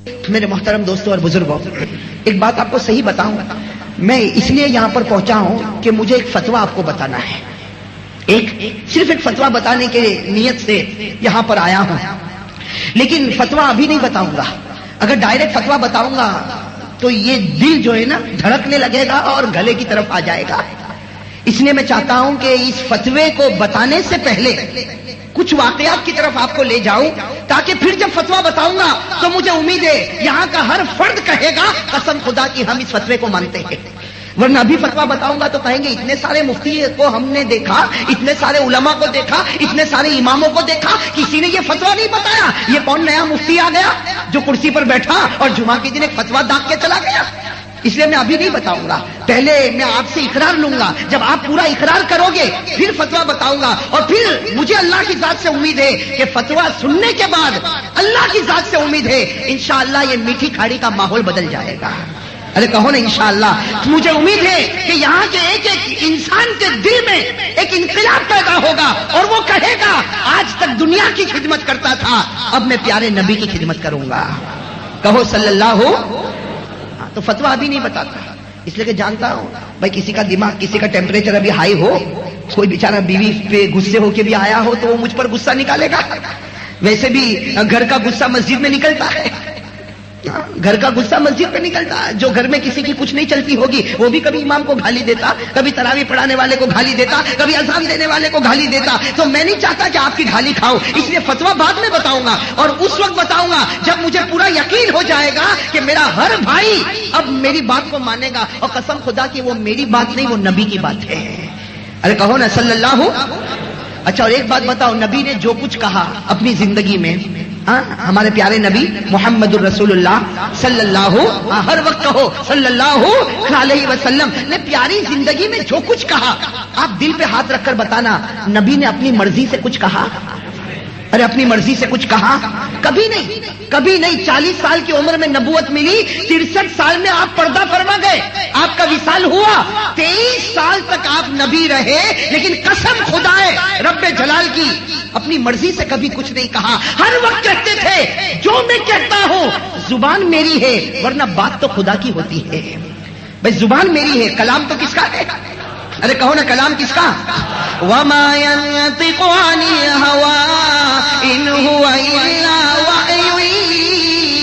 میرے محترم دوستوں اور بزرگوں، ایک بات آپ کو صحیح بتاؤں، میں اس لیے یہاں پر پہنچا ہوں کہ مجھے ایک فتویٰ آپ کو بتانا ہے. صرف ایک فتویٰ بتانے کے نیت سے یہاں پر آیا ہوں، لیکن فتویٰ ابھی نہیں بتاؤں گا. اگر ڈائریکٹ فتویٰ بتاؤں گا تو یہ دل جو ہے نا دھڑکنے لگے گا اور گلے کی طرف آ جائے گا. اس لیے میں چاہتا ہوں کہ اس فتوے کو بتانے سے پہلے کچھ واقعات کی طرف آپ کو لے جاؤں، تاکہ پھر جب فتویٰ بتاؤں گا تو مجھے امید ہے یہاں کا ہر فرد کہے گا قسم خدا کی ہم اس فتوے کو مانتے ہیں. ورنہ ابھی فتویٰ بتاؤں گا تو کہیں گے اتنے سارے مفتی کو ہم نے دیکھا، اتنے سارے علماء کو دیکھا، اتنے سارے اماموں کو دیکھا، کسی نے یہ فتویٰ نہیں بتایا. یہ کون نیا مفتی آ گیا جو کرسی پر بیٹھا اور جمعہ کے دن ایک فتویٰ داغ کے چلا گیا؟ اس لیے میں ابھی نہیں بتاؤں گا. پہلے میں آپ سے اقرار لوں گا، جب آپ پورا اقرار کرو گے پھر فتویٰ بتاؤں گا. اور پھر مجھے اللہ کی ذات سے امید ہے کہ فتویٰ سننے کے بعد اللہ کی ذات سے امید ہے انشاءاللہ یہ میٹھی کھاڑی کا ماحول بدل جائے گا. ارے کہو نا انشاءاللہ. مجھے امید ہے کہ یہاں کے ایک ایک انسان کے دل میں ایک انقلاب پیدا ہوگا اور وہ کہے گا آج تک دنیا کی خدمت کرتا تھا، اب میں پیارے نبی کی خدمت کروں گا. کہو صلی اللہ. تو فتویٰ ابھی نہیں بتاتا، اس لیے کہ جانتا ہوں بھائی کسی کا دماغ، کسی کا ٹیمپریچر ابھی ہائی ہو، کوئی بیچارہ بیوی پہ غصے ہو کے بھی آیا ہو تو وہ مجھ پر غصہ نکالے گا. ویسے بھی گھر کا غصہ مسجد میں نکلتا ہے، گھر کا غصہ مسجد پہ نکلتا ہے. جو گھر میں کسی کی کچھ نہیں چلتی ہوگی وہ بھی کبھی امام کو گالی دیتا، کبھی تراویح پڑھانے والے کو گالی دیتا، کبھی اذان دینے والے کو گالی دیتا. تو میں نہیں چاہتا کہ آپ کی گالی کھاؤ، اس لیے فتویٰ بعد میں بتاؤں گا اور اس وقت بتاؤں گا جب مجھے پورا یقین ہو جائے گا کہ میرا ہر بھائی اب میری بات کو مانے گا. اور قسم خدا کی وہ میری بات نہیں، وہ نبی کی بات ہے. ارے کہو نا صلی اللہ. اچھا اور ایک بات بتاؤ، نبی نے جو کچھ کہا اپنی زندگی میں، ہمارے پیارے نبی محمد الرسول اللہ صلی اللہ، ہر وقت کہو صلی اللہ علیہ وسلم نے پیاری زندگی میں جو کچھ کہا، آپ دل پہ ہاتھ رکھ کر بتانا نبی نے اپنی مرضی سے کچھ کہا؟ ارے اپنی مرضی سے کچھ کہا؟ کبھی نہیں، کبھی نہیں. 40 سال کی عمر میں نبوت ملی، 63 سال میں آپ پردہ فرما گئے، آپ کا وصال ہوا. 23 سال تک آپ نبی رہے، لیکن قسم خدا ہے رب جلال کی اپنی مرضی سے کبھی کچھ نہیں کہا. ہر وقت کہتے تھے جو میں کہتا ہوں زبان میری ہے، ورنہ بات تو خدا کی ہوتی ہے. بھائی زبان میری ہے، کلام تو کس کا ہے؟ ارے کہو نا کلام کس کا؟ وَمَا يَنطِقُ عَنِ الْهَوَىٰ إِنْ هُوَ إِلَّا وَحْيٌ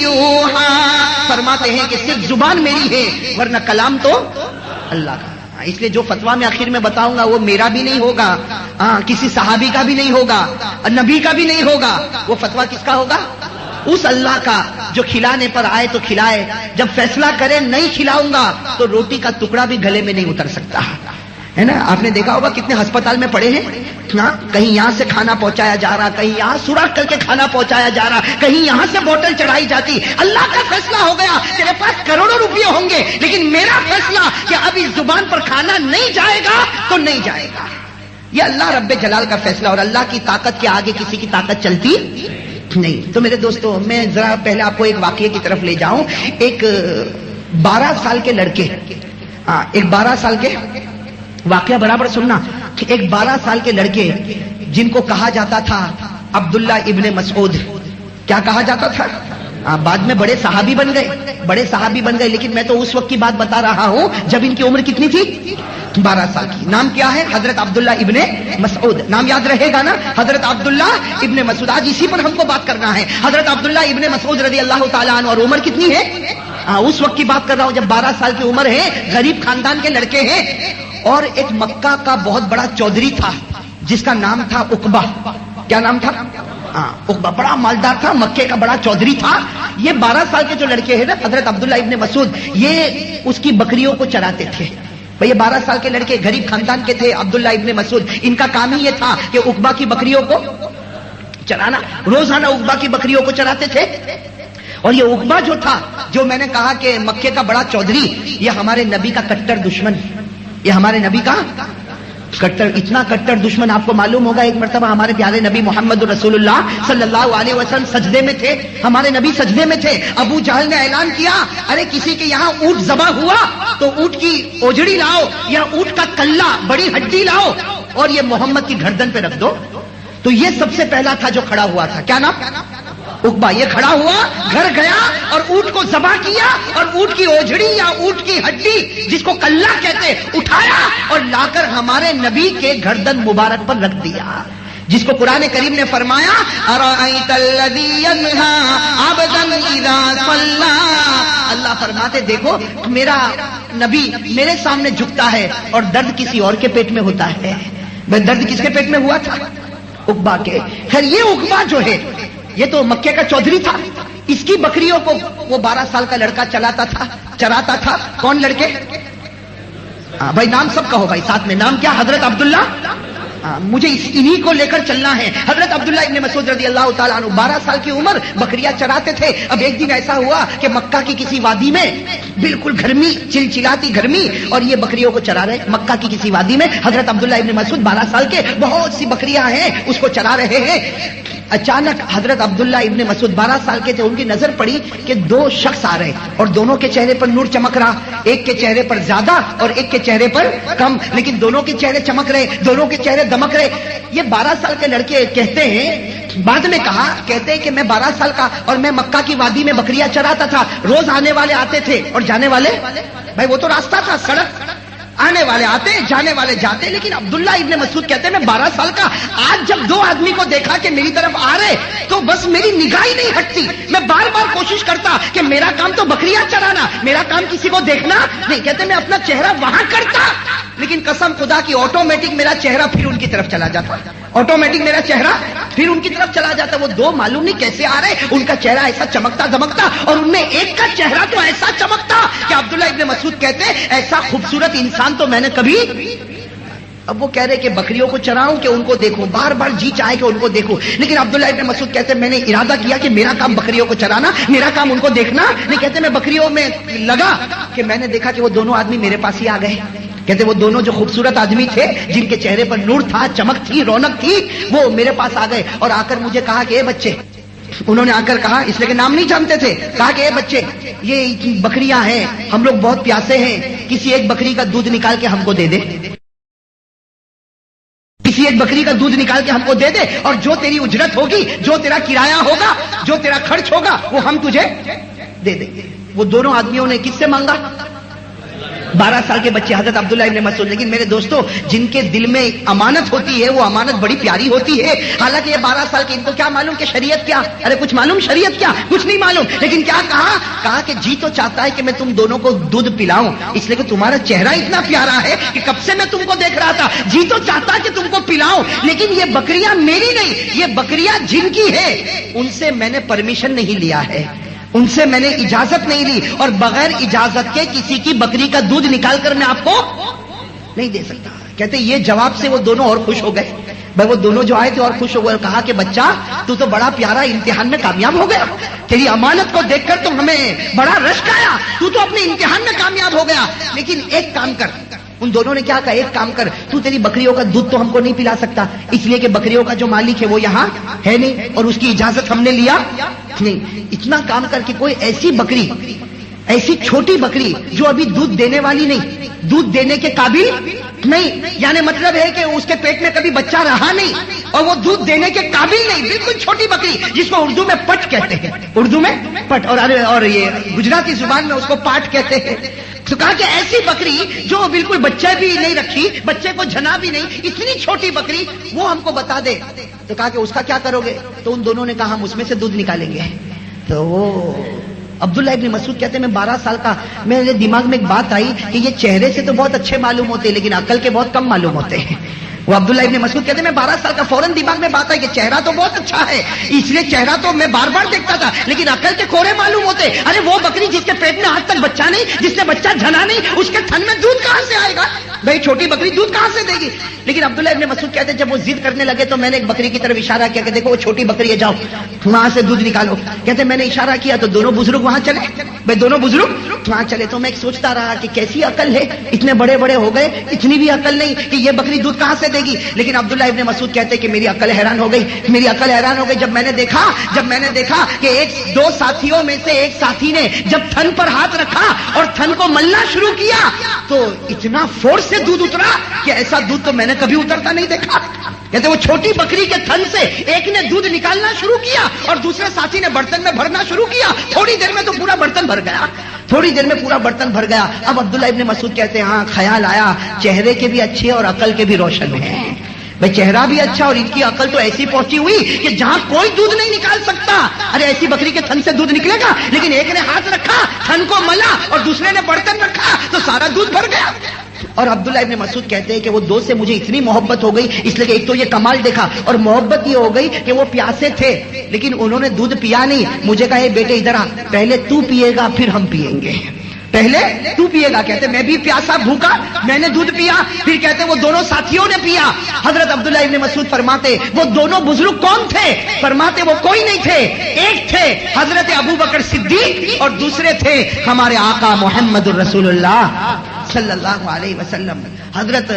يُوحَىٰ. فرماتے ہیں کہ صرف زبان میری ہے ورنہ کلام تو اللہ کا. اس لیے جو فتویٰ میں آخر میں بتاؤں گا وہ میرا بھی نہیں ہوگا، کسی صحابی کا بھی نہیں ہوگا، نبی کا بھی نہیں ہوگا. وہ فتویٰ کس کا ہوگا؟ اس اللہ کا جو کھلانے پر آئے تو کھلائے، جب فیصلہ کرے نہیں کھلاؤں گا تو روٹی کا ٹکڑا بھی گلے میں نہیں اتر سکتا ہے نا. آپ نے دیکھا ہوگا کتنے ہسپتال میں پڑے ہیں، کہیں یہاں سے کھانا پہنچایا جا رہا، کہیں یہاں سوراخ کر کے کھانا پہنچایا جا رہا، کہیں یہاں سے بوتل چڑھائی جاتی. اللہ کا فیصلہ ہو گیا، تیرے پاس کروڑوں روپے ہوں گے لیکن میرا فیصلہ کہ اب اس زبان پر کھانا نہیں جائے گا تو نہیں جائے گا. یہ اللہ رب جلال کا فیصلہ، اور اللہ کی طاقت کے آگے کسی کی طاقت چلتی نہیں. تو میرے دوستو میں ذرا پہلے آپ کو ایک واقعے کی طرف لے جاؤں. ایک 12 سال کے لڑکے، ایک 12 سال کے واقعہ برابر سننا. ایک 12 سال کے لڑکے جن کو کہا جاتا تھا عبداللہ ابن مسعود. کیا کہا جاتا تھا؟ بعد میں بڑے صحابی بن گئے، بڑے صحابی بن گئے، لیکن میں تو اس وقت کی بات بتا رہا ہوں جب ان کی عمر کتنی تھی؟ 12 سال کی. نام کیا ہے؟ حضرت عبداللہ ابن مسعود. نام یاد رہے گا نا؟ حضرت عبداللہ ابن مسعود. آج اسی پر ہم کو بات کرنا ہے. حضرت عبداللہ ابن مسعود رضی اللہ تعالیٰ عنہ. اور عمر کتنی ہے؟ اس وقت کی بات کر رہا ہوں جب 12 سال کی عمر ہے، غریب خاندان کے لڑکے ہیں. اور ایک مکہ کا بہت بڑا چودھری تھا جس کا نام تھا عقبہ. کیا نام تھا؟ عقبہ بڑا مالدار تھا، مکے کا بڑا چودھری تھا. یہ 12 سال کے جو لڑکے ہیں نا حضرت عبداللہ ابن مسعود، یہ اس کی بکریوں کو چراتے تھے. یہ 12 سال کے لڑکے غریب خاندان کے تھے. عبداللہ ابن مسعود ان کا کام ہی یہ تھا کہ عقبہ کی بکریوں کو چرانا. روزانہ عقبہ کی بکریوں کو چراتے تھے. اور یہ عقبہ جو تھا، جو میں نے کہا کہ مکے کا بڑا چودھری، یہ ہمارے نبی کا کٹر دشمن، یہ ہمارے نبی کا کٹر، اتنا کٹر دشمن. آپ کو معلوم ہوگا ایک مرتبہ ہمارے پیارے نبی محمد رسول اللہ صلی اللہ علیہ وسلم سجدے میں تھے، ہمارے نبی سجدے میں تھے. ابو جہل نے اعلان کیا ارے کسی کے یہاں اونٹ ذبح ہوا تو اونٹ کی اوجڑی لاؤ یا اونٹ کا کلہ، بڑی ہڈی لاؤ اور یہ محمد کی گردن پہ رکھ دو. تو یہ سب سے پہلا تھا جو کھڑا ہوا تھا. کیا نام؟ عقبہ یہ کھڑا ہوا، گھر گیا اور اونٹ کو ذبح کیا اور اونٹ کی اوجھڑی یا اونٹ کی ہڈی جس کو کلہ کہتے اٹھایا اور لا کر ہمارے نبی کے گردن مبارک پر رکھ دیا، جس کو قرآن کریم نے فرمایا ارأیت الذی ینہا عبدا اذا صلی، اللہ فرماتے دیکھو میرا نبی میرے سامنے جھکتا ہے اور درد کسی اور کے پیٹ میں ہوتا ہے۔ درد کس کے پیٹ میں ہوا تھا؟ عقبہ کے۔ خیر یہ عقبہ جو ہے یہ تو مکے کا چودھری تھا، اس کی بکریوں کو وہ 12 سال کا لڑکا چراتا تھا۔ کون لڑکے؟ بھائی نام سب کہو بھائی ساتھ میں، نام کیا؟ حضرت عبداللہ۔ مجھے انہی کو لے کر چلنا ہے۔ حضرت عبداللہ ابن مسعود رضی اللہ تعالیٰ عنہ 12 سال کی عمر بکریاں چراتے تھے۔ اب ایک دن ایسا ہوا کہ مکہ کی کسی وادی میں بالکل گرمی، چلچلاتی گرمی، اور یہ بکریوں کو چرا رہے۔ مکہ کی کسی وادی میں حضرت عبداللہ ابن مسعود 12 سال کے، بہت سی بکریاں ہیں، اس کو چرا رہے ہیں۔ اچانک حضرت عبداللہ ابن مسعود 12 سال کے تھے، ان کی نظر پڑی کہ 2 شخص آ رہے اور دونوں کے چہرے پر نور چمک رہا، ایک کے چہرے پر زیادہ اور ایک کے چہرے پر کم، لیکن دونوں کے چہرے چمک رہے، دونوں کے چہرے دمک رہے۔ یہ 12 سال کے لڑکے کہتے ہیں، بعد میں کہتے ہیں کہ میں 12 سال کا اور میں مکہ کی وادی میں بکریاں چراتا تھا، روز آنے والے آتے تھے اور جانے والے، بھائی وہ تو راستہ تھا، سڑک، آنے والے آتے جانے والے جاتے، لیکن عبداللہ ابن مسعود کہتے ہیں میں 12 سال کا آج جب 2 آدمی کو دیکھا کہ میری طرف آ رہے تو بس میری نگاہ ہی نہیں ہٹتی، میں بار بار کوشش کرتا کہ میرا کام تو بکریاں چرانا، میرا کام کسی کو دیکھنا نہیں۔ کہتے میں اپنا چہرہ وہاں کرتا، لیکن قسم خدا کی آٹومیٹک میرا چہرہ پھر ان کی طرف چلا جاتا، آٹومیٹک میرا چہرہ پھر ان کی طرف چلا جاتا۔ وہ 2 معلوم نہیں کیسے آ رہے، ان کا چہرہ ایسا چمکتا دمکتا، اور ان میں ایک کا چہرہ تو ایسا چمکتا کہ عبداللہ ابن مسعود کہتے ایسا خوبصورت انسان تو میں نے کبھی۔ اب وہ کہہ رہے کہ بکریوں کو چراؤں کہ ان کو دیکھوں، بار بار جی چاہے کہ ان کو دیکھوں، لیکن عبداللہ ابن مسعود کہتے میں نے ارادہ کیا کہ میرا کام بکریوں کو چرانا، میرا کام ان کو دیکھنا نہیں۔ کہتے میں بکریوں میں لگا کہ میں نے دیکھا کہ وہ دونوں آدمی میرے پاس ہی آ گئے۔ کہتے وہ دونوں جو خوبصورت آدمی تھے جن کے چہرے پر نور تھا، چمک تھی، رونق تھی، وہ میرے پاس آ گئے اور آ کر مجھے کہا کہ اے بچے، انہوں نے آ کر کہا، اس لیے کہ نام نہیں جانتے تھے، کہا کہ اے بچے یہ بکریاں ہیں، ہم لوگ بہت پیاسے ہیں، کسی ایک بکری کا دودھ نکال کے ہم کو دے دے، کسی ایک بکری کا دودھ نکال کے ہم کو دے دے، اور جو تیری اجرت ہوگی، جو تیرا کرایہ ہوگا، جو تیرا خرچ ہوگا وہ ہم تجھے دے دیں گے۔ وہ دونوں آدمیوں نے کس سے مانگا؟ 12 سال کے بچے حضرت عبداللہ ابن مسعود۔ لیکن میرے دوستو جن کے دل میں امانت ہوتی ہے وہ امانت بڑی پیاری ہوتی ہے۔ حالانکہ یہ 12 سال کے، ان کو کیا معلوم کہ شریعت کیا، ارے کچھ معلوم شریعت کیا، کچھ نہیں معلوم، لیکن کیا کہا کہ جی تو چاہتا ہے کہ میں تم دونوں کو دودھ پلاؤں، اس لیے کہ تمہارا چہرہ اتنا پیارا ہے کہ کب سے میں تم کو دیکھ رہا تھا، جی تو چاہتا ہے کہ تم کو پلاؤں، لیکن یہ بکریاں میری نہیں، یہ بکریاں جن کی ہے ان سے میں نے پرمیشن نہیں لیا ہے، ان سے میں نے اجازت نہیں لی، اور بغیر اجازت کے کسی کی بکری کا دودھ نکال کر میں آپ کو نہیں دے سکتا۔ کہتے یہ جواب سے وہ دونوں اور خوش ہو گئے، بھائی وہ دونوں جو آئے تھے اور خوش ہو گئے، کہا کہ بچہ تو بڑا پیارا امتحان میں کامیاب ہو گیا، تیری امانت کو دیکھ کر تو ہمیں بڑا رشک آیا، تو اپنے امتحان میں کامیاب ہو گیا، لیکن ایک کام کر۔ ان دونوں نے کیا کہا؟ ایک کام کر، تو تیری بکریوں کا دودھ تو ہم کو نہیں پلا سکتا، اس لیے کہ بکریوں کا جو مالک ہے وہ یہاں ہے نہیں اور اس کی اجازت ہم نے لیا نہیں، اتنا کام کر کے کوئی ایسی بکری، ایسی چھوٹی بکری جو ابھی دودھ دینے والی نہیں، دودھ دینے کے قابل نہیں، یعنی مطلب ہے کہ اس کے پیٹ میں کبھی بچہ رہا نہیں اور وہ دودھ دینے کے قابل نہیں، بالکل چھوٹی بکری جس کو اردو میں پٹ کہتے ہیں، اردو میں پٹ، اور یہ گجراتی زبان میں اس کو پاٹ کہتے ہیں۔ تو کہا کہ ایسی بکری جو بالکل بچہ بھی نہیں رکھی، بچے کو جنا بھی نہیں، اتنی چھوٹی بکری وہ ہم کو بتا دے۔ تو کہا کہ اس کا کیا کرو گے؟ تو ان دونوں نے کہا ہم اس میں سے دودھ نکالیں گے۔ تو وہ عبداللہ ابن مسعود کہتے ہیں میں 12 سال کا، میرے دماغ میں ایک بات آئی کہ یہ چہرے سے تو بہت اچھے معلوم ہوتے ہیں لیکن عقل کے بہت کم معلوم ہوتے ہیں۔ وہ عبداللہ ابن مسعود کہتے ہیں میں 12 سال کا، فوراً دماغ میں بات آئی کہ چہرہ تو بہت اچھا ہے، اس لیے چہرہ تو میں بار بار دیکھتا تھا لیکن عقل کے کھورے معلوم ہوتے۔ ارے وہ بکری جس کے پیٹ میں آج تک بچہ نہیں، جس نے بچہ جنا نہیں، اس کے تھن میں دودھ کہاں سے آئے گا؟ بھائی چھوٹی بکری دودھ کہاں سے دے گی؟ لیکن عبداللہ ابن مسعود کہتے ہیں جب وہ ضد کرنے لگے تو میں نے ایک بکری کی طرف اشارہ کیا کہ دیکھو وہ چھوٹی بکری ہے، جاؤ وہاں سے دودھ نکالو۔ کہتے میں نے اشارہ کیا تو دونوں بزرگ وہاں چلے، بھائی دونوں بزرگ وہاں چلے۔ تو میں ایک سوچتا رہا کہ کیسی عقل ہے، اتنے بڑے بڑے ہو گئے، اتنی بھی عقل نہیں کہ یہ بکری دودھ کہاں سے دے گی۔ لیکن عبداللہ ابن مسعود کہتے کہ میری عقل حیران ہو گئی، میری عقل حیران ہو گئی جب میں نے دیکھا کہ 2 ساتھیوں میں سے ایک ساتھی نے جب تھن پر ہاتھ رکھا اور تھن کو ملنا شروع کیا تو اتنا فورس سے دودھ اترا کہ ایسا دودھ تو میں نے کبھی اترتا نہیں دیکھا۔ کہتے وہ چھوٹی بکری کے تھن سے ایک نے دودھ نکالنا شروع کیا اور دوسرے ساتھی نے برتن میں بھرنا شروع کیا. تھوڑی دیر میں تو پورا برتن بھر گیا, تھوڑی دیر میں پورا برتن بھر گیا. اب عبداللہ ابن مسعود کہتے ہیں ہاں خیال آیا چہرے کے بھی اچھے اور عقل کے بھی روشن ہیں. بھائی چہرہ بھی اچھا اور ان کی عقل تو ایسی پہنچی ہوئی کہ جہاں کوئی دودھ نہیں نکال سکتا. ارے ایسی بکری کے تھن سے دودھ نکلے گا, لیکن ایک نے ہاتھ رکھا تھن کو ملا اور دوسرے نے برتن رکھا تو سارا دودھ بھر گیا. اور عبداللہ ابن مسعود کہتے ہیں کہ وہ دوست سے مجھے اتنی محبت ہو گئی, اس لیے کہ ایک تو یہ کمال دیکھا اور محبت یہ ہو گئی کہ وہ پیاسے تھے لیکن انہوں نے دودھ پیا نہیں. مجھے کہا اے بیٹے ادھر آ, پہلے تو پیے گا پھر ہم پیئیں گے, پہلے تو پیے گا. کہتے میں بھی پیاسا بھوکا, میں نے دودھ پیا, پھر کہتے وہ دونوں ساتھیوں نے پیا. حضرت عبداللہ ابن مسعود فرماتے وہ دونوں بزرگ کون تھے؟ فرماتے وہ کوئی نہیں تھے, ایک تھے حضرت ابو بکر صدیق اور دوسرے تھے ہمارے آقا محمد الرسول اللہ صلی اللہ علیہ وسلم. حضرت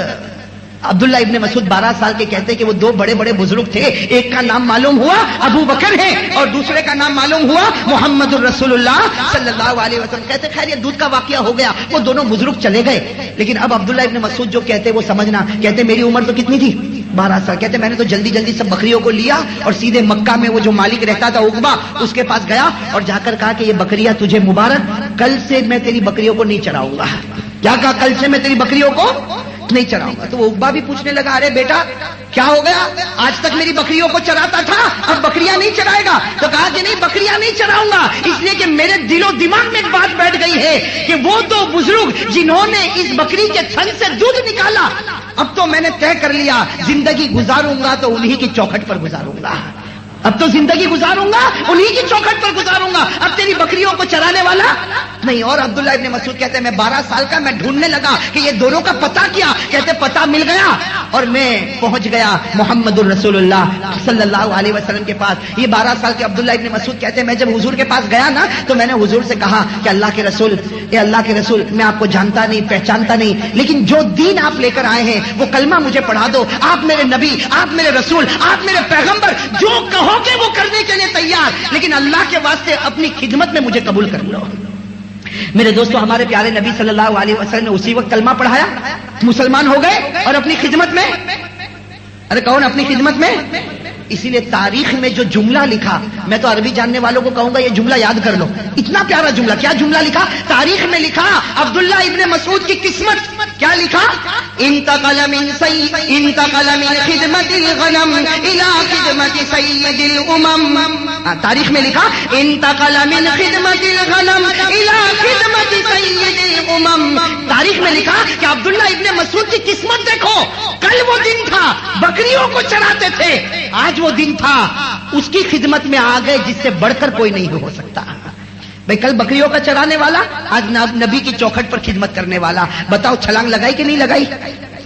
عبداللہ ابن مسعود 12 سال کے کہتے کہ وہ دو بڑے بڑے بزرگ تھے, ایک کا نام معلوم ہوا ابو بکر ہے اور دوسرے کا نام معلوم ہوا محمد الرسول اللہ صلی اللہ علیہ وسلم. کہتے خیر یہ دودھ کا واقعہ ہو گیا, وہ دونوں بزرگ چلے گئے. لیکن اب عبداللہ ابن مسعود جو کہتے وہ سمجھنا, کہتے میری عمر تو کتنی تھی 12 سال. کہتے میں نے تو جلدی جلدی سب بکریوں کو لیا اور سیدھے مکہ میں وہ جو مالک رہتا تھا عقبہ اس کے پاس گیا اور جا کر کہا کہ یہ بکریاں تجھے مبارک, کل سے میں تیری بکریوں کو نہیں چراؤں گا. کیا کہا؟ کل سے میں تیری بکریوں کو نہیں چراؤں گا. تو وہ عقبہ بھی پوچھنے لگا ارے بیٹا کیا ہو گیا, آج تک میری بکریوں کو چراتا تھا اب بکریاں نہیں چرائے گا؟ تو کہا کہ نہیں بکریاں نہیں چراؤں گا اس لیے کہ میرے دل و دماغ میں ایک بات بیٹھ گئی ہے کہ وہ دو بزرگ جنہوں نے اس بکری کے تھن سے دودھ نکالا, اب تو میں نے طے کر لیا زندگی گزاروں گا تو انہی کی چوکھٹ پر گزاروں گا, اب تو زندگی گزاروں گا انہی کی چوکھٹ پر گزاروں گا, اب تیری بکریوں کو چرانے والا نہیں. اور عبداللہ ابن مسعود کہتے ہیں میں 12 سال کا, میں ڈھونڈنے لگا کہ یہ دونوں کا پتہ کیا. کہتے پتہ مل گیا اور میں پہنچ گیا محمد الرسول اللہ صلی اللہ علیہ وسلم کے پاس. یہ 12 سال کے عبداللہ ابن مسعود کہتے ہیں میں جب حضور کے پاس گیا نا تو میں نے حضور سے کہا کہ اللہ کے رسول, اے اللہ کے رسول میں آپ کو جانتا نہیں پہچانتا نہیں, لیکن جو دین آپ لے کر آئے ہیں وہ کلمہ مجھے پڑھا دو. آپ میرے نبی, آپ میرے رسول, آپ میرے پیغمبر, جو کہو کہ وہ کرنے کے لیے تیار, لیکن اللہ کے واسطے اپنی خدمت میں مجھے قبول کر لو. میرے دوستو ہمارے پیارے نبی صلی اللہ علیہ وسلم نے اسی وقت کلمہ پڑھایا, مسلمان ہو گئے اور اپنی خدمت میں, ارے کون اپنی خدمت میں. اسی لیے تاریخ میں جو جملہ لکھا, میں تو عربی جاننے والوں کو کہوں گا یہ جملہ یاد کر لو, اتنا پیارا جملہ. کیا جملہ لکھا تاریخ میں؟ لکھا عبداللہ ابن مسعود کی قسمت. کیا لکھا؟ انتقل من خدمت الغنم الى خدمت سید الامم. تاریخ میں لکھا انتقل من خدمت الغنم الى خدمت سید الامم. تاریخ میں لکھا کہ عبداللہ ابن مسعود کی قسمت دیکھو, کل وہ دن تھا بکریوں کو چراتے تھے, آج وہ دن تھا اس کی خدمت میں آ گئے جس سے بڑھ کر کوئی نہیں ہو سکتا. بھائی کل بکریوں کا چرانے والا, آج نبی کی چوکھٹ پر خدمت کرنے والا. بتاؤ چھلانگ لگائی کہ نہیں لگائی؟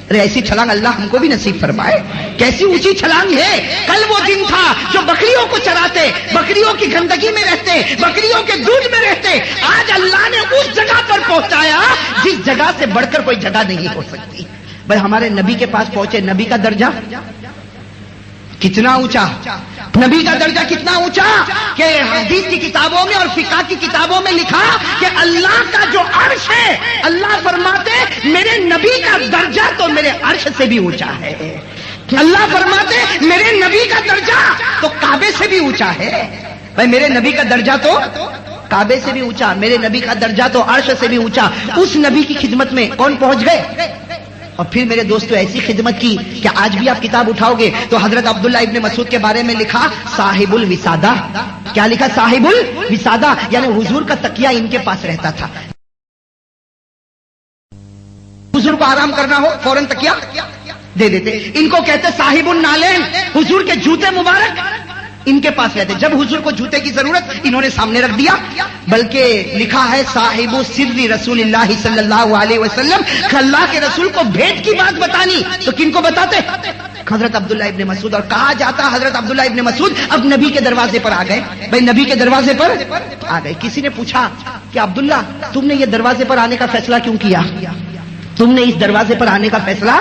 ارے ایسی چھلانگ اللہ ہم کو بھی نصیب فرمائے. کیسی اونچی چھلانگ ہے. کل وہ دن تھا جو بکریوں کو چراتے, بکریوں کی گندگی میں رہتے, بکریوں کے دودھ میں رہتے, آج اللہ نے اس جگہ پر پہنچایا جس جگہ سے بڑھ کر کوئی جگہ نہیں ہو سکتی. بھائی ہمارے نبی کے پاس پہنچے, نبی کا درجہ کتنا اونچا, نبی کا درجہ کتنا اونچا کہ حدیث کی کتابوں میں اور فقہ کی کتابوں میں لکھا کہ اللہ کا جو عرش ہے, اللہ فرماتے میرے نبی کا درجہ تو میرے عرش سے بھی اونچا ہے. اللہ فرماتے میرے نبی کا درجہ تو کعبے سے بھی اونچا ہے. بھائی میرے نبی کا درجہ تو کعبے سے بھی اونچا, میرے نبی کا درجہ تو عرش سے بھی اونچا. اس نبی کی خدمت میں کون پہنچ گئے؟ اور پھر میرے دوستو ایسی خدمت کی کہ آج بھی آپ کتاب اٹھاؤ گے تو حضرت عبداللہ ابن مسعود کے بارے میں لکھا صاحب الوسادہ. کیا لکھا؟ صاحب الوسادہ, یعنی حضور کا تکیہ ان کے پاس رہتا تھا. حضور کو آرام کرنا ہو فوراً تکیہ دے دیتے. ان کو کہتے صاحب النالین, حضور کے جوتے مبارک ان کے پاس رہتے. جب حضور کو جوتے کی ضرورت انہوں نے سامنے رکھ دیا. بلکہ لکھا ہے صاحب سر رسول اللہ صلی اللہ علیہ وسلم, اللہ کے رسول کو بھیٹ کی بات بتانی تو کن کو بتاتے؟ حضرت عبداللہ ابن مسعود. اور کہا جاتا حضرت عبداللہ ابن مسعود اب نبی کے دروازے پر آ گئے. بھائی نبی کے دروازے پر آ گئے. کسی نے پوچھا کہ عبداللہ تم نے یہ دروازے پر آنے کا فیصلہ کیوں کیا, تم نے اس دروازے پر آنے کا فیصلہ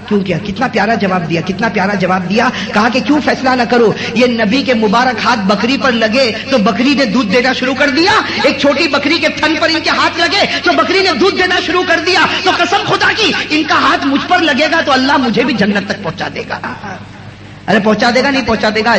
کیوں کیا؟ کتنا پیارا جواب دیا, کتنا پیارا جواب دیا. کہا کہ کیوں فیصلہ نہ کرو, یہ نبی کے مبارک ہاتھ بکری پر لگے تو بکری نے دودھ دینا شروع کر دیا. ایک چھوٹی بکری کے تھن پر ان کے ہاتھ لگے تو بکری نے دودھ دینا شروع کر دیا. تو قسم خدا کی ان کا ہاتھ مجھ پر لگے گا تو اللہ مجھے بھی جنت تک پہنچا دے گا. ارے پہنچا دے گا نہیں پہنچا دے گا.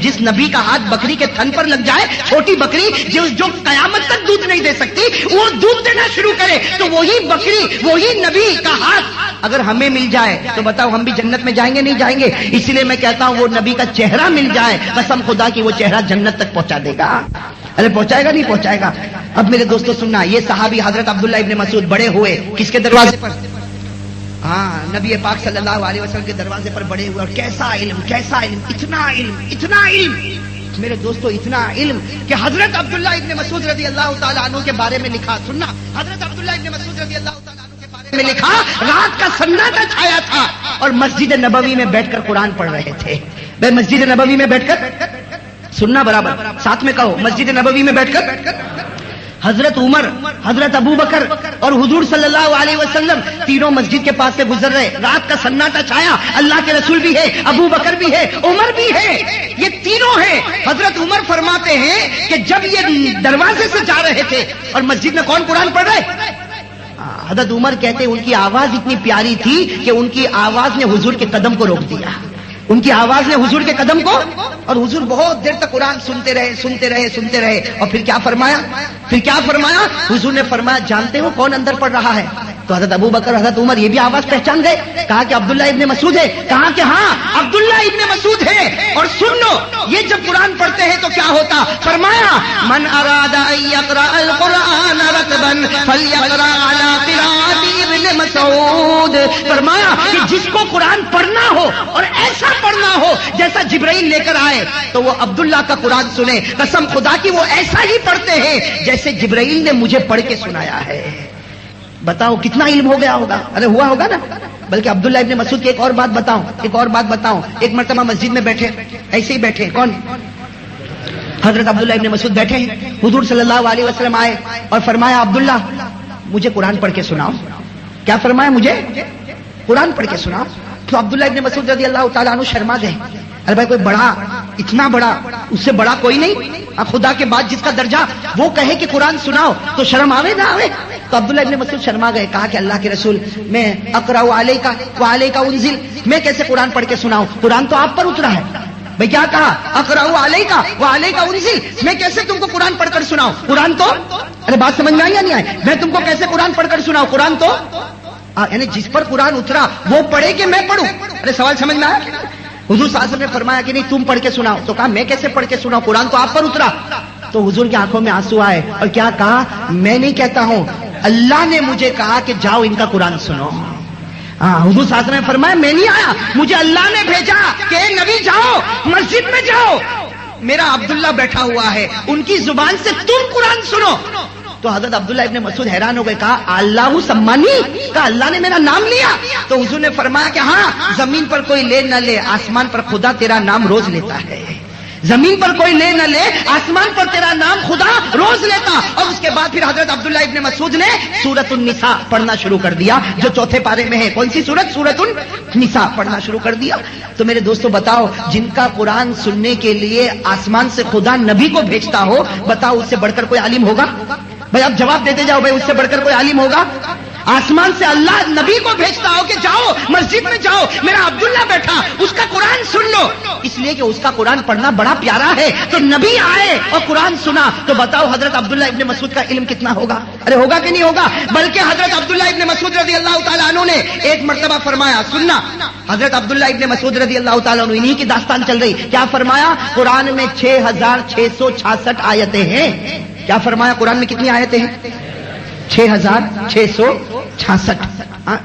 جس نبی کا ہاتھ بکری کے تھن پر لگ جائے, چھوٹی بکری جو قیامت تک دودھ نہیں دے سکتی, وہ دودھ دینا شروع کرے, تو وہی بکری, وہی نبی کا ہاتھ اگر ہمیں مل جائے تو بتاؤ ہم بھی جنت میں جائیں گے نہیں جائیں گے؟ اس لیے میں کہتا ہوں وہ نبی کا چہرہ مل جائے, قسم خدا کی وہ چہرہ جنت تک پہنچا دے گا. ارے پہنچائے گا نہیں پہنچائے گا. اب میرے دوستو سننا, یہ صحابی حضرت عبداللہ ابن مسعود بڑے ہوئے کس کے دروازے پر؟ ہاں, نبی پاک صلی اللہ علیہ وسلم کے دروازے پر بڑے ہوئے. اور کیسا علم, کیسا علم, اتنا علم, اتنا علم میرے دوستو, اتنا علم کہ حضرت عبداللہ ابن مسعود رضی اللہ تعالیٰ عنہ کے بارے میں لکھا. سننا, حضرت عبداللہ ابن مسعود رضی اللہ تعالیٰ عنہ کے بارے میں لکھا, رات کا سناٹا چھایا تھا اور مسجد نبوی میں بیٹھ کر قرآن پڑھ رہے تھے. بھائی مسجد نبوی میں بیٹھ کر سننا, برابر ساتھ میں کہو, مسجد نبوی میں بیٹھ کر حضرت عمر, حضرت ابو بکر اور حضور صلی اللہ علیہ وسلم تینوں مسجد کے پاس سے گزر رہے. رات کا سناٹا چھایا, اللہ کے رسول بھی ہے, ابو بکر بھی ہے, عمر بھی ہے, یہ تینوں ہیں. حضرت عمر فرماتے ہیں کہ جب یہ دروازے سے جا رہے تھے اور مسجد میں کون قرآن پڑھ رہے؟ حضرت عمر کہتے ہیں ان کی آواز اتنی پیاری تھی کہ ان کی آواز نے حضور کے قدم کو روک دیا. ان کی آواز نے حضور کے قدم کو, اور حضور بہت دیر تک قرآن سنتے رہے, سنتے رہے, سنتے رہے. اور پھر کیا فرمایا, پھر کیا فرمایا؟ حضور نے فرمایا جانتے ہو کون اندر پڑھ رہا ہے؟ تو حضرت ابو بکر, حضرت عمر یہ بھی آواز پہچان گئے. کہا کہ عبداللہ ابن مسعود ہے. کہا کہ ہاں عبداللہ ابن مسعود ہے. اور سن لو, یہ جب قرآن پڑھتے ہیں تو کیا ہوتا؟ فرمایا من اراد ان یقرأ القرآن رتبا فلیقرأ علی قراءۃ ابن مسعود. فرمایا کہ جس کو قرآن پڑھنا ہو اور ایسا پڑھنا ہو جیسا جبرائیل لے کر آئے تو وہ عبداللہ کا قرآن سنے. قسم خدا کی وہ ایسا ہی پڑھتے ہیں جیسے جبرائیل نے مجھے پڑھ کے سنایا ہے. بتاؤ کتنا علم ہو گیا ہوگا. ارے ہوا ہوگا نا. بلکہ عبداللہ ابن مسعود کی ایک اور بات بتاؤں, ایک اور بات بتاؤں. ایک مرتبہ مسجد میں بیٹھے, ایسے ہی بیٹھے, کون؟ حضرت عبداللہ ابن مسعود بیٹھے ہیں. حضور صلی اللہ علیہ وسلم آئے اور فرمایا عبداللہ مجھے قرآن پڑھ کے سناؤ. کیا فرمایا؟ مجھے قرآن پڑھ کے سناؤ. تو عبداللہ ابن مسعود رضی اللہ تعالیٰ عنہ شرما گئے. ارے بھائی کوئی بڑا, اتنا بڑا, اس سے بڑا کوئی نہیں. خدا کے بعد جس کا درجہ وہ کہے کہ قرآن سناؤ تو شرم آوے نہ آوے. تو عبداللہ ابن مسعود شرما گئے. کہا کہ اللہ کے رسول میں اقرأ علیک وعلیک انزل, میں کیسے قرآن پڑھ کے سناؤں؟ قرآن تو آپ پر اترا ہے. بھائی کیا کہا؟ اقرأ علیک وعلیک انزل, میں کیسے تم کو قرآن پڑھ کر سناؤں؟ قرآن تو, ارے بات سمجھ میں آئی یا نہیں آئی؟ میں تم کو کیسے قرآن پڑھ کر سناؤں؟ قرآن تو, یعنی جس پر قرآن اترا وہ پڑھے کہ میں پڑھوں؟ ارے سوال سمجھ میں آیا؟ حضور صلی اللہ علیہ وسلم نے فرمایا کہ نہیں تم پڑھ کے سناؤ. تو کہا میں کیسے پڑھ کے سناؤں, قرآن تو آپ پر اترا. تو حضور کی آنکھوں میں آنسو آئے اور کیا کہا, میں نہیں کہتا ہوں, اللہ نے مجھے کہا کہ جاؤ ان کا قرآن سنو. ہاں, حضور صلی اللہ علیہ وسلم نے فرمایا میں نہیں آیا, مجھے اللہ نے بھیجا کہ اے نبی جاؤ مسجد میں جاؤ, میرا عبداللہ بیٹھا ہوا ہے, ان کی زبان سے تم قرآن سنو. تو حضرت عبداللہ ابن مسعود حیران ہو گئے. کہا اللہ سمانی, کہا اللہ نے میرا نام لیا. تو حضور نے فرمایا کہ ہاں, زمین پر کوئی لے نہ لے, آسمان پر خدا تیرا نام روز لیتا ہے. زمین پر کوئی لے نہ لے, آسمان پر تیرا نام خدا روز لیتا. اور اس کے بعد پھر حضرت عبداللہ ابن مسعود نے سورۃ النساء پڑھنا شروع کر دیا, جو چوتھے پارے میں ہے. کون سی سورت؟ سورۃ النساء پڑھنا شروع کر دیا. تو میرے دوستو بتاؤ, جن کا قرآن سننے کے لیے آسمان سے خدا نبی کو بھیجتا ہو, بتاؤ اس سے بڑھ کر کوئی عالم ہوگا؟ بھائی اب جواب دیتے جاؤ, بھائی اس سے بڑھ کر کوئی عالم ہوگا؟ آسمان سے اللہ نبی کو بھیجتا ہو کہ جاؤ مسجد میں جاؤ, میرا عبداللہ بیٹھا, اس کا قرآن سن لو. اس لیے کہ اس کا قرآن پڑھنا بڑا پیارا ہے. تو نبی آئے اور قرآن سنا, تو بتاؤ حضرت عبداللہ ابن مسعود کا علم کتنا ہوگا؟ ارے ہوگا کہ نہیں ہوگا؟ بلکہ حضرت عبداللہ ابن مسعود رضی اللہ تعالیٰ عنہ نے ایک مرتبہ فرمایا, سننا, حضرت عبداللہ ابن مسعود رضی اللہ تعالیٰ عنہ, انہی کی داستان چل رہی. کیا فرمایا؟ قرآن میں 6666 آیتیں ہیں. کیا فرمایا؟ قرآن میں کتنی آیتیں ہیں؟ 6666.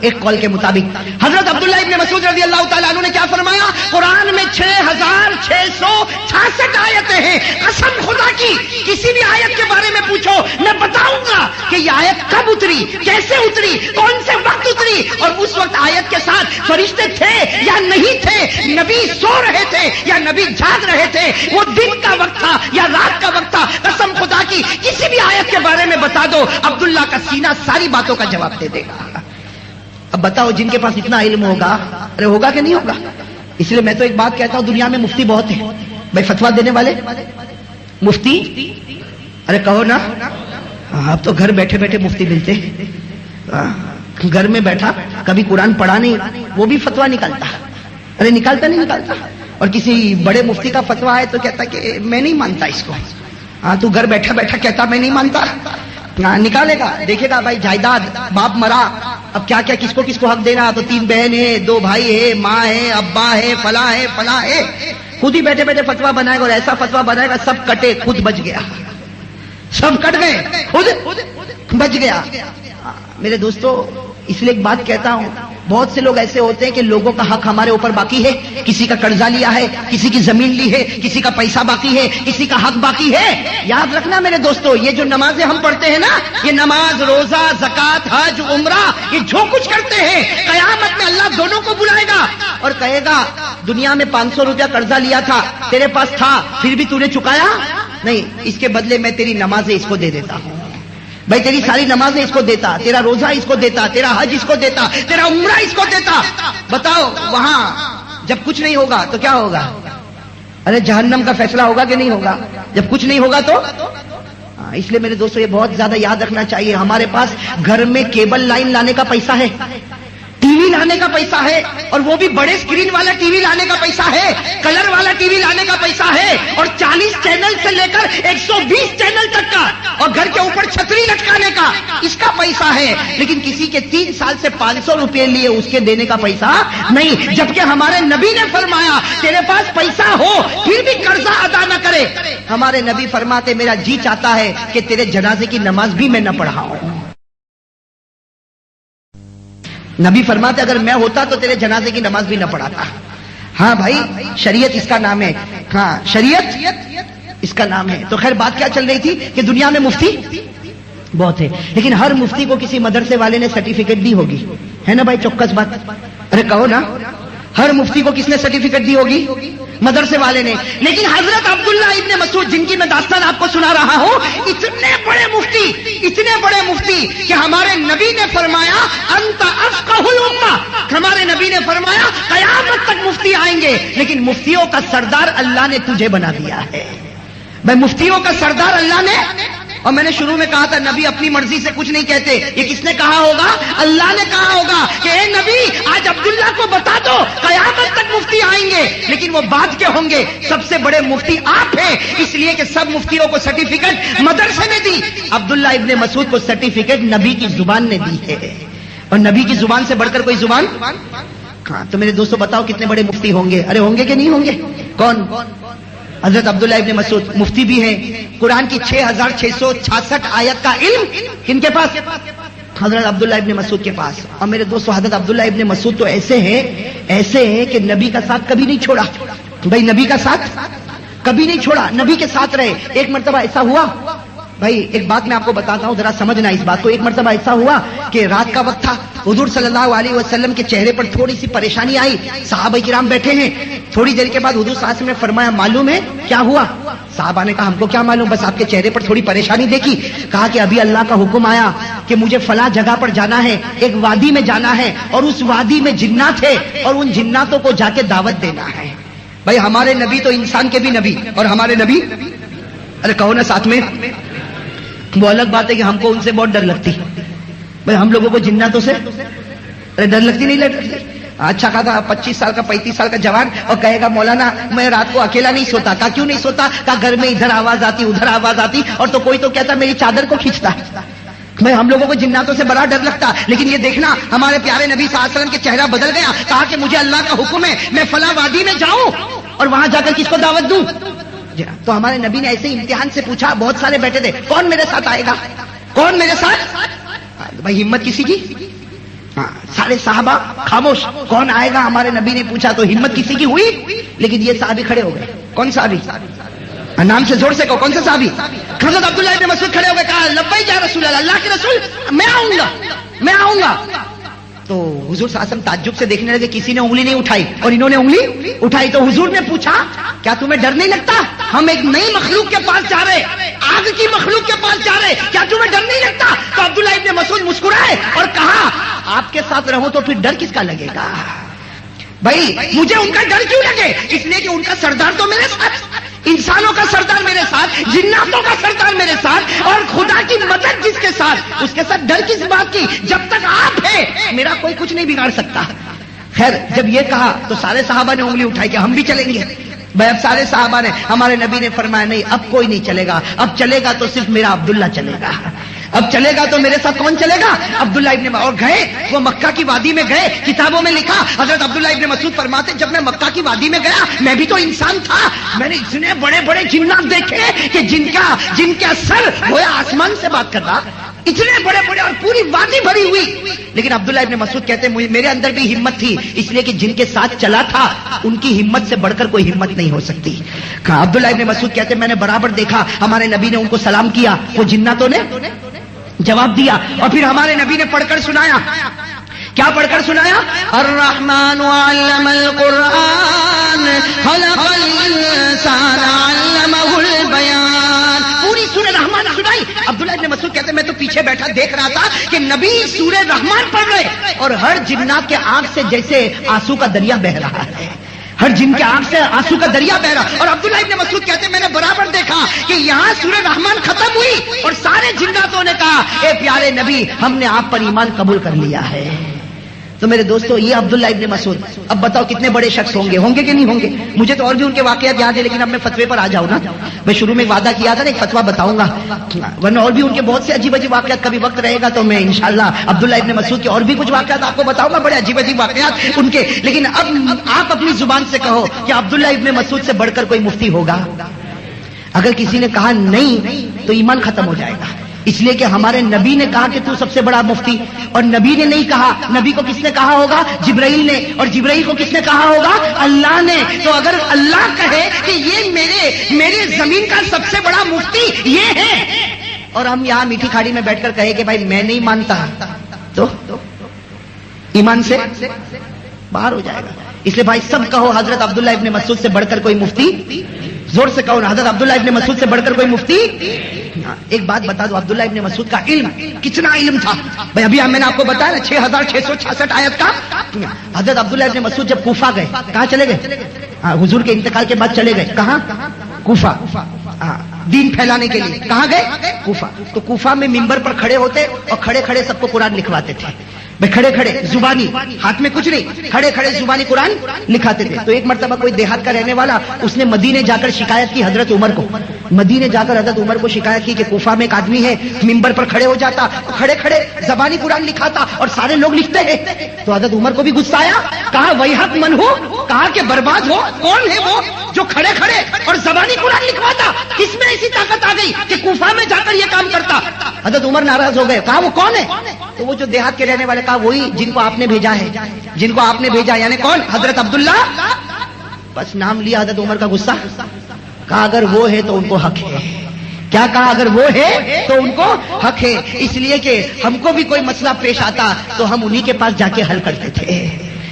ایک قول کے مطابق حضرت عبداللہ ابن مسعود رضی اللہ تعالیٰ عنہ نے کیا فرمایا؟ قرآن میں 6666 آیتیں ہیں. قسم خدا کی, کسی بھی آیت کے بارے میں پوچھو, میں بتاؤں گا کہ یہ آیت کب اتری, کیسے اتری, کون سے وقت اتری, اور اس وقت آیت کے ساتھ فرشتے تھے یا نہیں تھے, نبی سو رہے تھے یا نبی جاگ رہے تھے, وہ دن کا وقت تھا یا رات کا وقت تھا. قسم خدا کی کسی بھی آیت کے بارے میں بتا دو, عبداللہ کا سینہ ساری باتوں کا جواب دے دے گا. اب بتاؤ جن کے پاس اتنا علم ہوگا, ارے ہوگا کہ نہیں ہوگا؟ اس لیے میں تو ایک بات کہتا ہوں, دنیا میں مفتی بہت ہیں بھائی, فتوا دینے والے مفتی. ارے کہو نا, اب تو گھر بیٹھے بیٹھے مفتی ملتے. گھر میں بیٹھا, کبھی قرآن پڑھا نہیں, وہ بھی فتوا نکالتا. ارے نکالتا نہیں نکالتا. اور کسی بڑے مفتی کا فتویٰ ہے تو کہتا کہ میں نہیں مانتا اس کو. ہاں تو گھر بیٹھا بیٹھا کہتا میں نہیں مانتا. نکالے گا, دیکھے گا بھائی جائیداد, باپ مرا, اب کیا کیا کس کو حق دینا, تو 3 بہن ہے, 2 بھائی ہے, ماں ہے, ابا ہے, فلاں ہے, خود ہی بیٹھے بیٹھے فتویٰ بنائے گا, اور ایسا فتویٰ بنائے گا سب کٹے, خود بچ گیا, سب کٹ گئے, خود بچ گیا. میرے دوستو اس لیے ایک بات کہتا ہوں, بہت سے لوگ ایسے ہوتے ہیں کہ لوگوں کا حق ہمارے اوپر باقی ہے, کسی کا قرضہ لیا ہے, کسی کی زمین لی ہے, کسی کا پیسہ باقی ہے, کسی کا حق باقی ہے. یاد رکھنا میرے دوستو, یہ جو نمازیں ہم پڑھتے ہیں نا, یہ نماز, روزہ, زکات, حج, عمرہ, یہ جو کچھ کرتے ہیں, قیامت میں اللہ دونوں کو بلائے گا اور کہے گا دنیا میں 500 روپیہ قرضہ لیا تھا, تیرے پاس تھا, پھر بھی تو نے چکایا نہیں, اس کے بدلے میں تیری نمازیں اس کو دے دیتا ہوں. بھائی تیری ساری نمازیں اس کو دیتا, تیرا روزہ اس کو دیتا, تیرا حج اس کو دیتا, تیرا عمرہ اس کو دیتا. بتاؤ وہاں جب کچھ نہیں ہوگا تو کیا ہوگا؟ ارے جہنم کا فیصلہ ہوگا کہ نہیں ہوگا؟ جب کچھ نہیں ہوگا تو اس لیے میرے دوستو یہ بہت زیادہ یاد رکھنا چاہیے. ہمارے پاس گھر میں کیبل لائن لانے کا پیسہ ہے, ٹی وی لانے کا پیسہ ہے, اور وہ بھی بڑے اسکرین والا ٹی وی لانے کا پیسہ ہے, کلر والا ٹی وی لانے کا پیسہ ہے, اور 40 چینل سے لے کر 120 چینل تک کا, اور گھر کے اوپر چھتری لٹکانے کا اس کا پیسہ ہے. لیکن کسی کے 3 سال سے 500 روپے لیے اس کے دینے کا پیسہ نہیں. جبکہ ہمارے نبی نے فرمایا تیرے پاس پیسہ ہو پھر بھی قرضہ ادا نہ کرے. ہمارے نبی فرماتے میرا جی چاہتا ہے کہ تیرے جنازے کی نماز بھی میں نہ پڑھاؤں. نبی فرماتے اگر میں ہوتا تو تیرے جنازے کی نماز بھی نہ پڑھاتا. ہاں بھائی شریعت اس کا نام ہے, ہاں شریعت اس کا نام ہے. تو خیر بات کیا چل رہی تھی کہ دنیا میں مفتی بہت ہے, لیکن ہر مفتی کو کسی مدرسے والے نے سرٹیفکیٹ دی ہوگی, ہے نا بھائی؟ چوکس بات, ارے کہو نا, ہر مفتی کو کس نے سرٹیفکیٹ دی ہوگی؟ مدرسے والے نے. لیکن حضرت عبداللہ ابن مسعود جن کی میں داستان آپ کو سنا رہا ہوں, اتنے بڑے مفتی کہ ہمارے نبی نے فرمایا انت افقہ الامہ, ہمارے نبی نے فرمایا قیامت تک مفتی آئیں گے, لیکن مفتیوں کا سردار اللہ نے تجھے بنا دیا ہے. بھائی مفتیوں کا سردار اللہ نے, اور میں نے شروع میں کہا تھا نبی اپنی مرضی سے کچھ نہیں کہتے, یہ کس نے کہا ہوگا؟ اللہ نے کہا ہوگا کہ اے نبی آج عبداللہ کو بتا دو قیامت تک مفتی آئیں گے, لیکن وہ بعد کے ہوں گے, سب سے بڑے مفتی آپ ہیں. اس لیے کہ سب مفتیوں کو سرٹیفکیٹ مدرسے نے دی, عبداللہ ابن مسعود کو سرٹیفکیٹ نبی کی زبان نے دی ہے, اور نبی کی زبان سے بڑھ کر کوئی زبان. ہاں تو میرے دوستوں بتاؤ کتنے بڑے مفتی ہوں گے؟ ارے ہوں گے کہ نہیں ہوں گے؟ کون؟ حضرت عبداللہ ابن مسعود مفتی بھی ہیں. قرآن کی 6666 آیت کا علم کن کے پاس؟ حضرت عبداللہ ابن مسعود کے پاس. اور میرے دوستو حضرت عبداللہ ابن مسعود تو ایسے ہیں کہ نبی کا ساتھ کبھی نہیں چھوڑا. بھائی نبی کا ساتھ کبھی نہیں چھوڑا, نبی کے ساتھ رہے. ایک مرتبہ ایسا ہوا, بھائی ایک بات میں آپ کو بتاتا ہوں ذرا سمجھنا اس بات کو. ایک مرتبہ ایسا ہوا کہ رات کا وقت تھا, حضور صلی اللہ علیہ وسلم کے چہرے پر تھوڑی سی پریشانی آئی. صحابہ کرام بیٹھے ہیں, تھوڑی دیر کے بعد حضور صلی اللہ علیہ وسلم نے فرمایا معلوم ہے کیا ہوا؟ صحابہ نے کہا ہم کو کیا معلوم, بس آپ کے چہرے پر تھوڑی پریشانی دیکھی. کہا کہ ابھی اللہ کا حکم آیا کہ مجھے فلاں جگہ پر جانا ہے, ایک وادی میں جانا ہے, اور اس وادی میں جنات ہے, اور ان جناتوں کو جا کے دعوت دینا ہے. بھائی ہمارے نبی تو انسان کے بھی نبی, اور ہمارے نبی, ارے کہو نا ساتھ میں. وہ الگ بات ہے کہ ہم کو ان سے بہت ڈر لگتی. بھائی ہم لوگوں کو جناتوں سے ڈر لگتی نہیں لگتی؟ اچھا کہا 25 سال کا 35 سال کا جوان اور کہے گا مولانا میں رات کو اکیلا نہیں سوتا. کہا کیوں نہیں سوتا؟ کہا گھر میں ادھر آواز آتی ادھر آواز آتی, اور تو کوئی تو کہتا میری چادر کو کھینچتا. میں ہم لوگوں کو جناتوں سے بڑا ڈر لگتا. لیکن یہ دیکھنا ہمارے پیارے نبی صلی اللہ علیہ وسلم کے چہرہ بدل گیا. کہا کہ مجھے اللہ کا حکم ہے میں فلاں وادی میں جاؤں اور وہاں جا کر کس کو دعوت دوں. تو ہمارے نبی نے ایسے امتحان سے پوچھا, بہت سارے بیٹھے تھے, کون میرے ساتھ آئے گا؟ کون میرے ساتھ؟ بھائی ہمت کسی کی؟ ہاں سارے صحابہ خاموش, کون آئے گا؟ ہمارے نبی نے پوچھا تو ہمت کسی کی ہوئی. لیکن یہ صحابی کھڑے ہو گئے. کون صحابی؟ نام سے زور سے کہو, کون سا صحابی؟ حضرت عبداللہ ابن مسعود کھڑے ہو گئے, کہا لبیک یا رسول اللہ, اللہ کے رسول میں آؤں گا. تو حضور صلی اللہ علیہ وسلم تعجب سے دیکھنے لگے, کسی نے انگلی نہیں اٹھائی, اور انہوں نے انگلی اٹھائی. تو حضور نے پوچھا کیا تمہیں ڈر نہیں لگتا؟ ہم ایک نئی مخلوق کے پاس جا رہے, آگ کی مخلوق کے پاس جا رہے, کیا تمہیں ڈر نہیں لگتا؟ تو عبداللہ ابن مسعود مسکرائے اور کہا آپ کے ساتھ رہو تو پھر ڈر کس کا لگے گا؟ بھائی مجھے ان کا ڈر کیوں لگے؟ اس لیے کہ ان کا سردار تو میرے ساتھ, انسانوں کا سردار میرے ساتھ, جناتوں کا سردار میرے ساتھ, اور خدا کی مدد جس کے ساتھ, اس کے ساتھ ڈر کس بات کی؟ جب تک آپ ہیں میرا کوئی کچھ نہیں بگاڑ سکتا. خیر جب یہ کہا تو سارے صحابہ نے انگلی اٹھائی کہ ہم بھی چلیں گے. بھائی اب سارے صحابہ نے, ہمارے نبی نے فرمایا نہیں اب کوئی نہیں چلے گا, اب چلے گا تو صرف میرا عبداللہ چلے گا, اب چلے گا تو میرے ساتھ کون چلے گا؟ عبداللہ ابن. اور گئے وہ مکہ کی وادی میں گئے, کتابوں میں لکھا حضرت عبداللہ ابن مسعود فرماتے جب میں مکہ کی وادی میں گیا میں بھی تو انسان تھا, میں نے اتنے بڑے بڑے جنات دیکھے کہ جن کا سر گویا آسمان سے بات کر رہا, اتنے بڑے بڑے اور پوری وادی بھری ہوئی. لیکن عبداللہ ابن مسعود کہتے ہیں میرے اندر بھی ہمت تھی, اس لیے کہ جن کے ساتھ چلا تھا ان کی ہمت سے بڑھ کر کوئی ہمت نہیں ہو سکتی. عبداللہ ابن مسعود کہتے ہیں میں نے برابر دیکھا ہمارے نبی نے ان کو سلام کیا, وہ جناتوں نے جواب دیا, اور پھر ہمارے نبی نے پڑھ کر سنایا. کیا پڑھ کر سنایا؟ الرحمن علم القرآن خلق الانسان علمہ البیان. پوری سورہ رحمان سنائی. عبداللہ ابن مسعود کہتے ہیں میں تو پیچھے بیٹھا دیکھ رہا تھا کہ نبی سورہ رحمان پڑھ رہے اور ہر جنات کے آنکھ سے جیسے آنسو کا دریا بہ رہا ہے, ہر جن کے آنکھ سے آنسو کا دریا بہ رہا. اور عبداللہ ابن مسعود کہتے ہیں میں نے برابر دیکھا کہ یہاں سورہ رحمان ختم ہوئی اور سارے جناتوں نے کہا اے پیارے نبی ہم نے آپ پر ایمان قبول کر لیا ہے. تو میرے دوستو یہ عبداللہ ابن مسعود, اب بتاؤ کتنے بڑے شخص ہوں گے کہ نہیں ہوں گے؟ مجھے تو اور بھی ان کے واقعات یاد ہے لیکن اب میں فتوے پر آ جاؤں نا. میں شروع میں وعدہ کیا تھا نا ایک فتویٰ بتاؤں گا, ورنہ اور بھی ان کے بہت سے عجیب عجیب واقعات, کبھی وقت رہے گا تو میں انشاءاللہ عبداللہ ابن مسعود کے اور بھی کچھ واقعات آپ کو بتاؤں گا, بڑے عجیب عجیب واقعات ان کے. لیکن اب آپ اپنی زبان سے کہو کہ عبداللہ ابن مسعود سے بڑھ کر کوئی مفتی ہوگا؟ اگر کسی نے کہا نہیں تو ایمان ختم ہو جائے گا, اس لیے کہ ہمارے نبی نے کہا کہ تو سب سے بڑا مفتی, اور نبی نے نہیں کہا. نبی کو کس نے کہا ہوگا؟ جبرائیل نے, اور جبرائیل کو کس نے کہا ہوگا؟ اللہ نے. تو اگر اللہ کہے کہ یہ میرے زمین کا سب سے بڑا مفتی یہ ہے, اور ہم یہاں میٹھی کھاڑی میں بیٹھ کر کہے کہ بھائی میں نہیں مانتا, تو ایمان سے باہر ہو جائے گا. اس لیے بھائی سب کہو حضرت عبداللہ ابن مسعود سے بڑھ کر کوئی مفتی, زور سے کہو نا, حضرت عبداللہ ابن مسعود سے بڑھ کر کوئی مفتی. ایک بات بتا دو, عبداللہ ابن مسعود کا علم کتنا علم تھا بھائی, ابھی میں نے آپ کو بتایا نا 6666 آیت کا. حضرت عبداللہ ابن مسعود جب کوفہ گئے, کہاں چلے گئے؟ حضور کے انتقال کے بعد چلے گئے کہاں؟ کوفہ. دین پھیلانے کے لیے کہاں گئے؟ کوفہ. تو کوفہ میں منبر پر کھڑے ہوتے اور کھڑے کھڑے سب کو قرآن لکھواتے تھے. بھائی کھڑے کھڑے زبانی, ہاتھ میں کچھ نہیں, کھڑے کھڑے زبانی قرآن لکھاتے تھے. تو ایک مرتبہ کوئی دیہات کا رہنے والا اس نے مدینے جا کر شکایت کی حضرت عمر کو, مدینے جا کر حضرت عمر کو شکایت کی کہ کوفہ میں ایک آدمی ہے منبر پر کھڑے ہو جاتا, کھڑے کھڑے زبانی قرآن لکھاتا اور سارے لوگ لکھتے ہیں. تو حضرت عمر کو بھی غصہ آیا, کہا ویحک من ہو, کہا کہ برباد ہو, کون ہے وہ جو کھڑے کھڑے اور زبانی قرآن لکھواتا؟ کس میں ایسی طاقت آ گئی کہ کوفہ میں جا کر یہ کام کرتا؟ حضرت عمر ناراض ہو گئے, کہا وہ کون ہے؟ تو وہ جو دیہات کے رہنے والے, کہا وہی جن کو آپ نے بھیجا ہے, جن کو آپ نے بھیجا. یعنی کون؟ حضرت عبداللہ. بس نام لیا حضرت عمر کا غصہ, کہا اگر وہ ہے تو ان کو حق ہے. کیا کہا؟ اگر وہ ہے تو ان کو حق ہے. اس لیے کہ ہم کو بھی کوئی مسئلہ پیش آتا تو ہم انہی کے پاس جا کے حل کرتے تھے.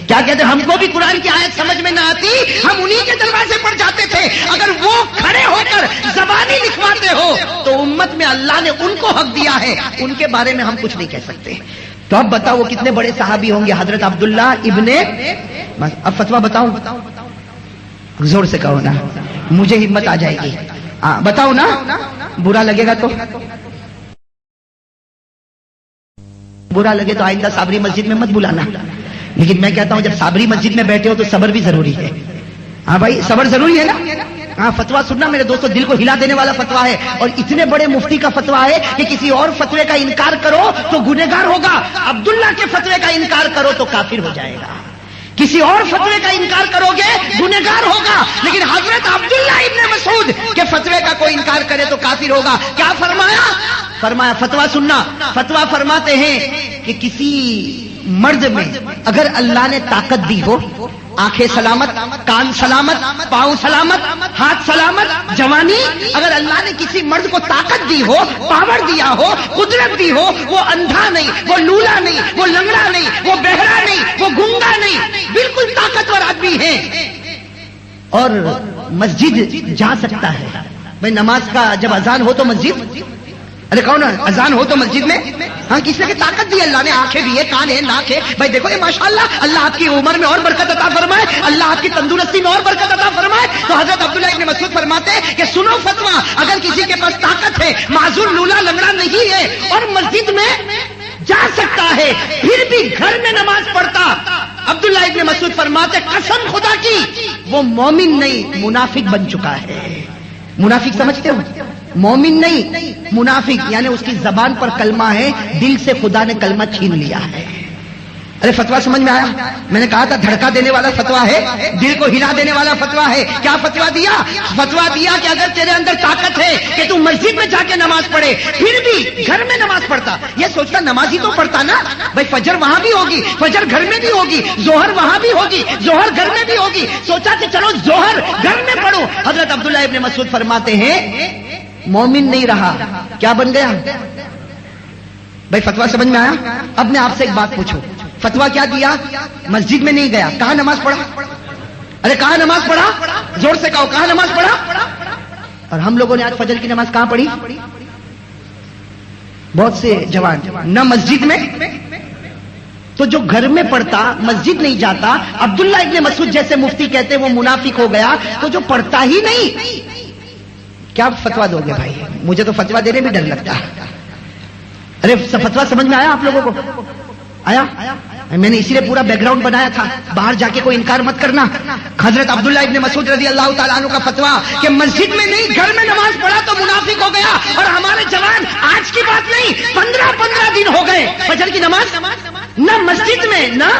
کیا کہتے ہیں؟ ہم کو بھی قرآن کی آیت سمجھ میں نہ آتی, ہم انہی کے دروازے پر جاتے تھے. اگر وہ کھڑے ہو کر زبانی لکھواتے ہو تو امت میں اللہ نے ان کو حق دیا ہے, ان کے بارے میں ہم کچھ نہیں کہہ سکتے. تو اب بتاؤ وہ کتنے بڑے صحابی ہوں گے؟ حضرت عبداللہ ابن. اب فتویٰ بتاؤں, زور سے کہو نا, مجھے ہمت آ جائے گی. بتاؤ نا, برا لگے گا تو برا لگے تو آئندہ صابری مسجد میں مت بلانا. لیکن میں کہتا ہوں جب صابری مسجد میں بیٹھے ہو تو صبر بھی ضروری ہے. ہاں بھائی صبر ضروری ہے نا. ہاں فتویٰ سننا میرے دوستو دل کو ہلا دینے والا فتویٰ ہے, اور اتنے بڑے مفتی کا فتویٰ ہے کہ کسی اور فتوے کا انکار کرو تو گنہگار ہوگا, عبداللہ کے فتوے کا انکار کرو تو کافر ہو جائے گا. کسی اور فتوے کا انکار کرو گے گنہگار ہوگا, لیکن حضرت عبداللہ ابن مسعود کے فتوے کا کوئی انکار کرے تو کافر ہوگا. کیا فرمایا فتویٰ سننا. فتویٰ فرماتے ہیں کہ کسی مرد میں اگر اللہ نے طاقت دی ہو, آنکھیں سلامت, کان سلامت, پاؤں سلامت, ہاتھ سلامت, جوانی, اگر اللہ نے کسی مرد کو طاقت دی ہو, پاور دیا ہو, قدرت دی ہو, وہ اندھا نہیں, وہ لولا نہیں, وہ لنگڑا نہیں, وہ بہرا نہیں, وہ گنگا نہیں, بالکل طاقتور آدمی ہے اور مسجد جا سکتا ہے. بھائی نماز کا جب اذان ہو تو مسجد, ارے کون اذان ہو تو مسجد میں, ہاں کس نے طاقت دی؟ اللہ نے آنکھیں دی ہے, کان ہے, ناک ہے. بھائی دیکھو یہ ماشاءاللہ, اللہ آپ کی عمر میں اور برکت عطا فرمائے, اللہ آپ کی تندرستی میں اور برکت عطا فرمائے. تو حضرت عبداللہ ابن مسعود فرماتے ہیں کہ سنو فتویٰ, اگر کسی کے پاس طاقت ہے, معذور لولا لنگڑا نہیں ہے اور مسجد میں جا سکتا ہے, پھر بھی گھر میں نماز پڑھتا عبداللہ ابن مسعود فرماتے قسم خدا کی وہ مومن نہیں منافق بن چکا ہے. منافق سمجھتے ہو؟ مومن نہیں منافق، یعنی اس کی زبان پر کلمہ ہے، دل سے خدا نے کلمہ چھین لیا ہے. ارے فتوا سمجھ میں آیا؟ میں نے کہا تھا دھڑکا دینے والا فتوا ہے، دل کو ہلا دینے والا فتوا ہے. کیا فتوا دیا؟ فتوا دیا کہ اگر تیرے اندر طاقت ہے کہ تو مسجد میں جا کے نماز پڑھے، پھر بھی گھر میں نماز پڑھتا. یہ سوچتا نماز ہی تو پڑھتا نا بھائی، فجر وہاں بھی ہوگی، فجر گھر میں بھی ہوگی، ظہر وہاں بھی ہوگی، ظہر گھر میں بھی ہوگی. سوچا کہ چلو ظہر گھر میں پڑھو. حضرت عبداللہ ابن مسعود فرماتے ہیں مومن نہیں رہا، کیا بن گیا؟ بھائی فتوا سمجھ میں آیا؟ اب میں آپ سے ایک بات پوچھوں، فتوا کیا دیا؟ مسجد میں نہیں گیا، کہاں نماز پڑھا؟ ارے کہاں نماز پڑھا؟ زور سے کہو، کہاں نماز پڑھا؟ اور ہم لوگوں نے آج فجر کی نماز کہاں پڑھی؟ بہت سے جوان نہ مسجد میں، تو جو گھر میں پڑھتا مسجد نہیں جاتا، عبداللہ ابن مسعود جیسے مفتی کہتے وہ منافق ہو گیا. تو جو پڑھتا ہی نہیں، کیا فتوا دو گے بھائی؟ مجھے تو فتوا دینے میں ڈر لگتا ہے. ارے فتوا سمجھ میں آیا آپ لوگوں کو؟ آیا؟ میں نے اسی لیے پورا بیک گراؤنڈ بنایا تھا، باہر جا کے کوئی انکار مت کرنا. حضرت عبداللہ ابن مسعود رضی اللہ تعالیٰ عنہ کا فتوا کہ مسجد میں نہیں گھر میں نماز پڑھا تو منافق ہو گیا. اور ہمارے جوان آج کی بات نہیں 15 دن ہو گئے فجر کی نماز نہ مسجد میں نہ.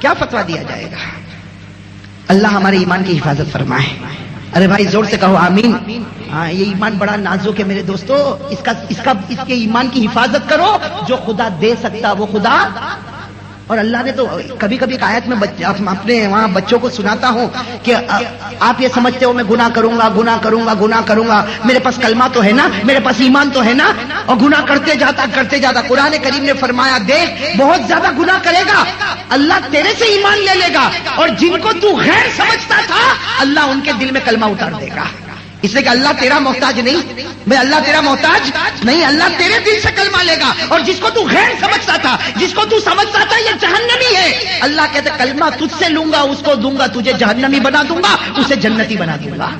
کیا فتوا دیا جائے گا؟ اللہ ہمارے ایمان کی حفاظت فرمائے. ارے بھائی زور سے کہو آمین. ہاں یہ ایمان بڑا نازک ہے میرے دوستو، اس کے ایمان کی حفاظت کرو. جو خدا دے سکتا وہ خدا. اور اللہ نے تو کبھی کبھی ایک آیت میں اپنے وہاں بچوں کو سناتا ہوں کہ آپ یہ سمجھتے ہو میں گناہ کروں گا، میرے پاس کلمہ تو ہے نا، میرے پاس ایمان تو ہے نا، اور گناہ کرتے جاتا. قرآن کریم نے فرمایا دیکھ بہت زیادہ گناہ کرے گا اللہ تیرے سے ایمان لے لے گا، اور جن کو تو غیر سمجھتا تھا اللہ ان کے دل میں کلمہ اتار دے گا. اس لیے کہ اللہ تیرا محتاج نہیں، میں اللہ تیرا محتاج نہیں، اللہ تیرے دل سے کلمہ لے گا. اور جس کو تو غیر سمجھتا تھا، جس کو تو سمجھتا تھا یہ جہنمی ہے، اللہ کہتے کلمہ تجھ سے لوں گا، اس کو دوں گا، تجھے جہنمی بنا دوں گا، اسے جنتی بنا دوں گا.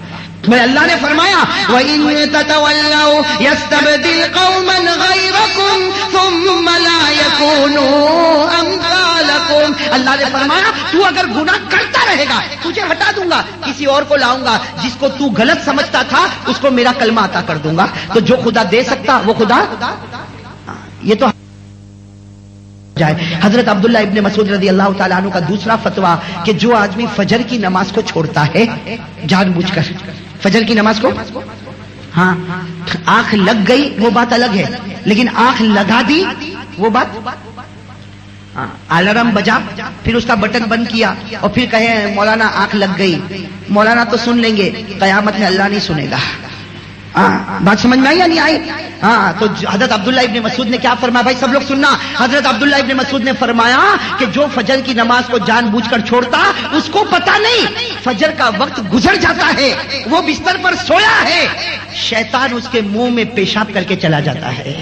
میں اللہ نے فرمایا وَإِن تَتَوَلَّوْا يَسْتَبْدِلْ قَوْمًا غَيْرَكُمْ ثُمَّ لَا يَكُونُوا أَمْثَالَكُمْ. اللہ نے فرمایا تو اگر گناہ کرتا رہے گا تجھے ہٹا دوں گا، کسی اور کو لاؤں گا، جس کو تو غلط سمجھتا تھا اس کو میرا کلمہ عطا کر دوں گا. تو جو خدا دے سکتا وہ خدا. یہ تو جائے. حضرت عبداللہ ابن مسعود رضی اللہ تعالیٰ عنہ کا دوسرا فتوا کہ جو آدمی فجر کی نماز کو چھوڑتا ہے جان بوجھ کر، فجر کی نماز کو، ہاں آنکھ لگ گئی وہ بات الگ ہے، لیکن آنکھ لگا دی وہ بات. الارم بجا پھر اس کا بٹن بند کیا اور پھر کہے مولانا آنکھ لگ گئی، مولانا تو سن لیں گے، قیامت میں اللہ نہیں سنے گا. بات سمجھ میں آئی یا نہیں آئی؟ ہاں تو حضرت عبداللہ ابن مسعود نے کیا فرمایا؟ بھائی سب لوگ سننا. حضرت عبداللہ ابن مسعود نے فرمایا کہ جو فجر کی نماز کو جان بوجھ کر چھوڑتا اس کو پتا نہیں فجر کا وقت گزر جاتا ہے، وہ بستر پر سویا ہے، شیطان اس کے منہ میں پیشاب کر کے چلا جاتا ہے.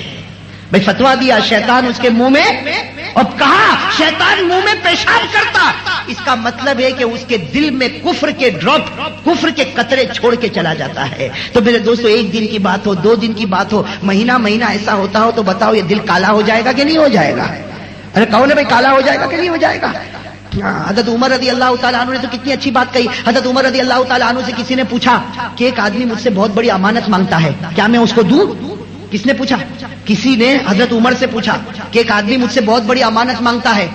بھائی فتوا دیا شیطان اس کے منہ میں، اور کہا شیطان منہ میں پیشاب کرتا، اس کا مطلب ہے کہ اس کے دل میں کفر کے ڈراپ، کفر کے قطرے چھوڑ کے چلا جاتا ہے. تو میرے دوستو ایک دن کی بات ہو، 2 دن کی بات ہو، مہینہ ایسا ہوتا ہو تو بتاؤ یہ دل کالا ہو جائے گا کہ نہیں ہو جائے گا؟ ارے کہو نا بھائی کالا ہو جائے گا کہ نہیں ہو جائے گا؟ حضرت عمر رضی اللہ تعالیٰ عنہ نے تو کتنی اچھی بات کہی. حضرت عمر رضی اللہ تعالیٰ عنہ سے کسی نے پوچھا کہ ایک آدمی مجھ سے بہت بڑی امانت مانگتا ہے، کیا میں اس کو دوں؟ کس نے پوچھا؟ کسی نے حضرت عمر سے پوچھا کہ ایک آدمی مجھ سے بہت بڑی امانت مانگتا ہے،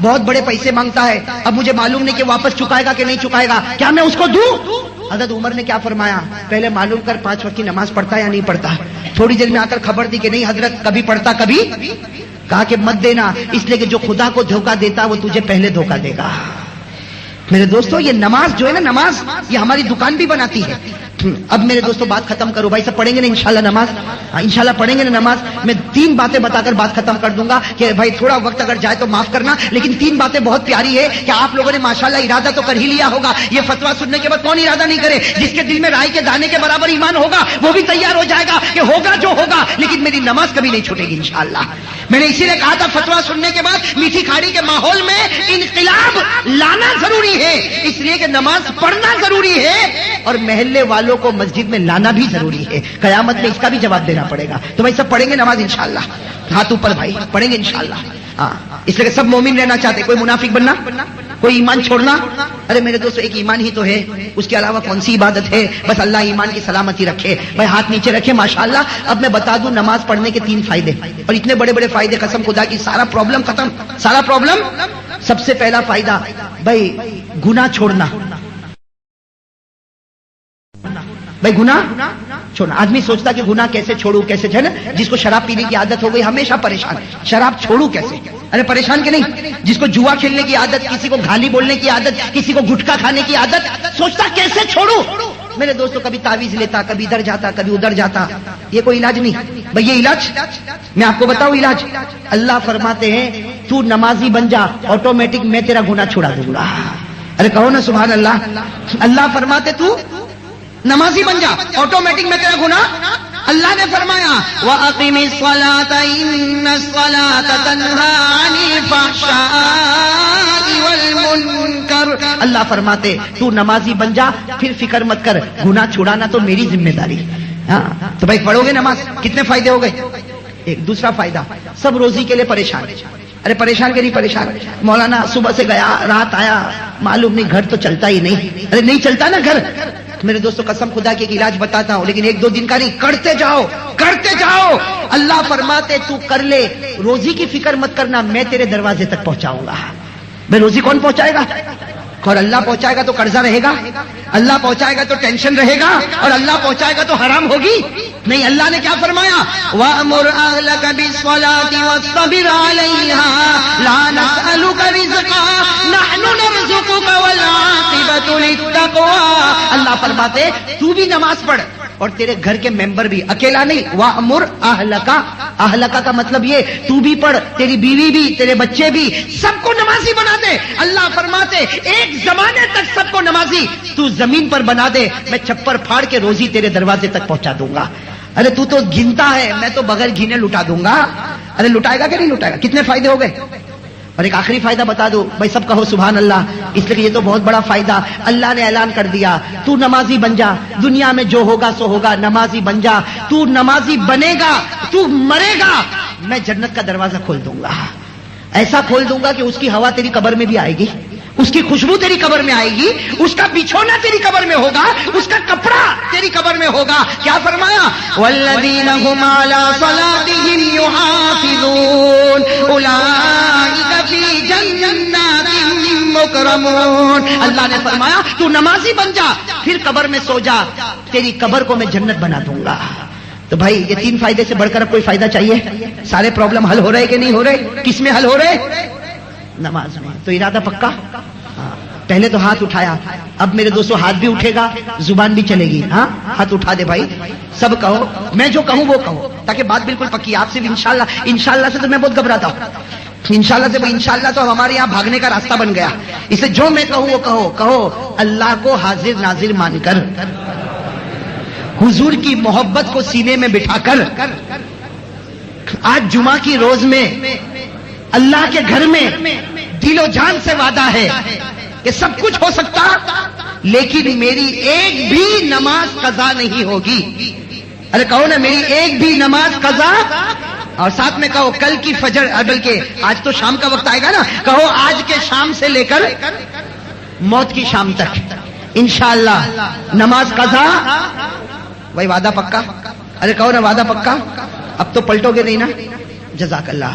بہت بڑے پیسے مانگتا ہے، اب مجھے معلوم نہیں کہ واپس چکائے گا کہ نہیں چکائے گا، کیا میں اس کو دوں؟ حضرت عمر نے کیا فرمایا؟ پہلے معلوم کر 5 وقت کی نماز پڑھتا ہے یا نہیں پڑھتا. تھوڑی دیر میں آ کر خبر دی کہ نہیں حضرت کبھی پڑھتا کبھی. کہا کہ مت دینا، اس لیے کہ جو خدا کو دھوکہ دیتا وہ تجھے پہلے دھوکہ دے گا. میرے دوستو یہ نماز جو ہے نا، نماز یہ ہماری دکان بھی بناتی ہے. اب میرے دوستو بات ختم کرو. بھائی سب پڑھیں گے نا انشاءاللہ نماز؟ انشاءاللہ پڑھیں گے نا نماز. میں 3 باتیں بتا کر بات ختم کر دوں گا کہ بھائی تھوڑا وقت اگر جائے تو معاف کرنا، لیکن 3 باتیں بہت پیاری ہے کہ آپ لوگوں نے ماشاءاللہ ارادہ تو کر ہی لیا ہوگا. یہ فتوا سننے کے بعد کون ارادہ نہیں کرے؟ جس کے دل میں رائی کے دانے کے برابر ایمان ہوگا وہ بھی تیار ہو جائے گا کہ ہوگا جو ہوگا، لیکن میری نماز کبھی نہیں چھوٹے گی انشاءاللہ. میں نے اسی لیے کہا تھا فتوا سننے کے بعد میٹھی کھاڑی کے ماحول میں انقلاب لانا ضروری ہے، اس لیے کہ نماز پڑھنا ضروری ہے. اور محلے والوں والوں کو مسجد میں لانا بھی ضروری ہے. قیامت میں اس کا بھی جواب دینا پڑے گا. تو بھائی سب پڑھیں گے نماز انشاءاللہ؟ ہاتھ اوپر بھائی, پڑھیں گے انشاءاللہ. ہاں, اس لیے کہ سب مومن رہنا چاہتے. کوئی منافق بننا, کوئی ایمان چھوڑنا. ارے میرے دوستو, ایک ایمان ہی تو ہے, اس کے علاوہ کون سی عبادت ہے؟ بس اللہ ایمان کی سلامتی رکھے. بھائی ہاتھ نیچے رکھے. ماشاءاللہ. اب میں بتا دوں نماز پڑھنے کے 3 فائدے, اور اتنے بڑے بڑے فائدے, قسم خدا کی سارا پرابلم ختم, سارا پرابلم. سب سے پہلا فائدہ بھائی گناہ چھوڑنا. بھائی گناہ چھوڑنا. آدمی سوچتا کہ گناہ کیسے چھوڑوں, کیسے چھوڑنا. جس کو شراب پینے کی عادت ہو گئی ہمیشہ پریشان, شراب چھوڑوں کیسے؟ ارے پریشان کہ نہیں. جس کو جوا کھیلنے کی عادت, کسی کو گالی بولنے کی عادت, کسی کو گٹکا کھانے کی عادت, سوچتا کیسے چھوڑوں. میرے دوستوں کبھی تعویذ لیتا, کبھی ادھر جاتا, کبھی ادھر جاتا. یہ کوئی علاج نہیں بھائی. یہ علاج میں آپ کو بتاؤں. علاج اللہ فرماتے ہیں تو نمازی بن جا, آٹومیٹک میں تیرا گناہ چھڑا دوں گا. ارے کہو نا سبحان اللہ. اللہ فرماتے تو نمازی بن جا, آٹومیٹک میں تیرا گناہ. اللہ نے فرمایا وَأَقِمِ الصَّلَاةَ إِنَّ الصَّلَاةَ تَنْهَى عَنِ الْفَحْشَاءِ وَالْمُنكَرِ. اللہ فرماتے تو نمازی بن جا, پھر فکر مت کر, گناہ چھڑانا تو میری ذمہ داری. ہاں تو بھائی پڑھو گے نماز, کتنے فائدے ہو گئے. ایک دوسرا فائدہ, سب روزی کے لیے پریشان. ارے پریشان کے نہیں پریشان. مولانا صبح سے گیا, رات آیا, معلوم نہیں گھر تو چلتا ہی نہیں. ارے نہیں چلتا نا گھر. میرے دوستوں قسم خدا کی ایک علاج بتاتا ہوں, لیکن 1-2 دن کا نہیں, کرتے جاؤ کرتے جاؤ. اللہ فرماتے تو کر لے, روزی کی فکر مت کرنا, میں تیرے دروازے تک پہنچاؤں گا. میں روزی کون پہنچائے گا؟ اور اللہ پہنچائے گا تو قرضہ رہے گا, اللہ پہنچائے گا تو ٹینشن رہے گا, اور اللہ پہنچائے گا تو حرام ہوگی نہیں. اللہ نے کیا فرمایا وَأْمُرْ أَهْلَكَ بِالصَّلَاةِ وَاصْطَبِرْ عَلَيْهَا لَا نَسْأَلُكَ رِزْقًا نَحْنُ نَرْزُقُكَ وَالْعَاقِبَةُ لِلتَّقْوَىٰ. اللہ فرماتے تو بھی نماز پڑھ, اور تیرے گھر کے ممبر بھی, اکیلا نہیں. وَأْمُرْ أَهْلَكَ, اہلکا کا مطلب یہ تو بھی پڑھ, تیری بیوی بھی, تیرے بچے بھی, سب کو نمازی بنا دے. اللہ فرماتے ایک زمانے تک سب کو نمازی تو زمین پر بنا دے, میں چھپر پھاڑ کے روزی تیرے دروازے تک پہنچا دوں گا. ارے تو گنتا ہے, میں تو بغیر گھنے لٹا دوں گا. ارے لٹائے گا کہ نہیں لٹائے گا. کتنے فائدے ہو گئے. اور ایک آخری فائدہ بتا دو بھائی, سب کہو سبحان اللہ, اس لیے کہ یہ تو بہت بڑا فائدہ. اللہ نے اعلان کر دیا تو نمازی بن جا, دنیا میں جو ہوگا سو ہوگا, نمازی بن جا. تو نمازی بنے گا, تو مرے گا, میں جنت کا دروازہ کھول دوں گا. ایسا کھول دوں گا کہ اس کی ہوا تیری قبر میں بھی آئے گی, اس کی خوشبو تیری قبر میں آئے گی, اس کا بچھونا تیری قبر میں ہوگا, اس کا کپڑا تیری قبر میں ہوگا. کیا فرمایا والذین هم علی صلاتهم یحافظون اولئک فی جنات مکرمون. اللہ نے فرمایا تو نمازی بن جا, پھر قبر میں سو جا, تیری قبر کو میں جنت بنا دوں گا. تو بھائی یہ 3 فائدے سے بڑھ کر اب کوئی فائدہ چاہیے؟ سارے پرابلم حل ہو رہے کہ نہیں ہو رہے؟ کس میں حل ہو رہے؟ نماز میں. تو ارادہ پکا. پہلے تو ہاتھ اٹھایا, اب میرے دوستو ہاتھ بھی اٹھے گا, زبان بھی چلے گی. ہاں ہاتھ اٹھا دے بھائی, سب کہو, میں جو کہوں وہ کہو, تاکہ بات بالکل پکی. آپ سے بھی انشاءاللہ, انشاءاللہ سے تو میں بہت گھبراتا ہوں. انشاءاللہ سے, انشاءاللہ تو ہمارے یہاں بھاگنے کا راستہ بن گیا. اسے جو میں کہوں وہ کہو. کہو اللہ کو حاضر ناظر مان کر, حضور کی محبت کو سینے میں بٹھا کر, آج جمعہ کی روز میں اللہ کے گھر میں دل و جان سے وعدہ ہے کہ سب کچھ ہو سکتا, لیکن میری ایک بھی نماز قضا نہیں ہوگی. ارے کہو نا میری ایک بھی نماز قضا, اور ساتھ میں کہو کل کی فجر, بلکہ آج تو شام کا وقت آئے گا نا, کہو آج کے شام سے لے کر موت کی شام تک انشاءاللہ نماز قضا. بھائی وعدہ پکا. ارے کہو نا وعدہ پکا. اب تو پلٹو گے نہیں نا. جزاک اللہ.